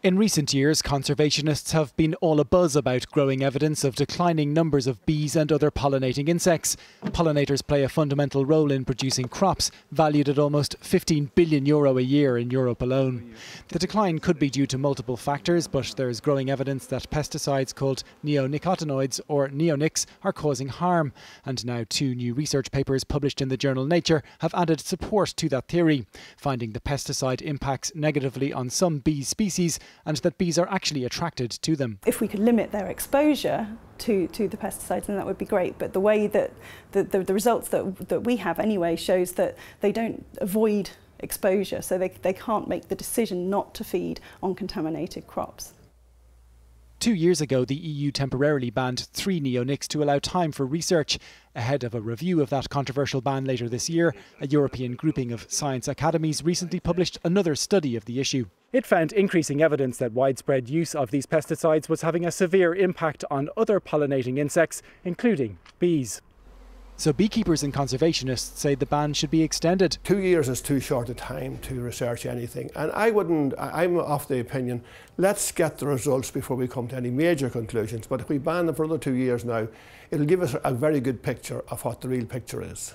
In recent years, conservationists have been all abuzz about growing evidence of declining numbers of bees and other pollinating insects. Pollinators play a fundamental role in producing crops, valued at almost €15 billion a year in Europe alone. The decline could be due to multiple factors, but there is growing evidence that pesticides called neonicotinoids, or neonics, are causing harm. And now 2 new research papers published in the journal Nature have added support to that theory, finding the pesticide impacts negatively on some bee species and that bees are actually attracted to them. If we could limit their exposure to the pesticides, then that would be great. But the way that the results that we have anyway shows that they don't avoid exposure, so they can't make the decision not to feed on contaminated crops. 2 years ago, the EU temporarily banned 3 neonics to allow time for research. Ahead of a review of that controversial ban later this year, a European grouping of science academies recently published another study of the issue. It found increasing evidence that widespread use of these pesticides was having a severe impact on other pollinating insects, including bees. So beekeepers and conservationists say the ban should be extended. 2 years is too short a time to research anything, and I'm of the opinion, let's get the results before we come to any major conclusions. But if we ban them for another 2 years now, it'll give us a very good picture of what the real picture is.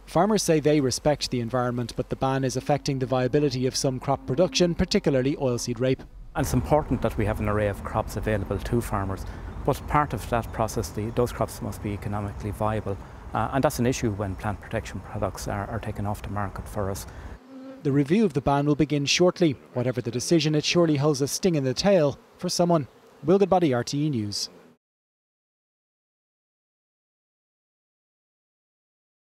Farmers say they respect the environment, but the ban is affecting the viability of some crop production, particularly oilseed rape. And it's important that we have an array of crops available to farmers, but part of that process, those crops must be economically viable. And that's an issue when plant protection products are taken off the market for us. The review of the ban will begin shortly. Whatever the decision, it surely holds a sting in the tail for someone. Will Goodbody, RTE News.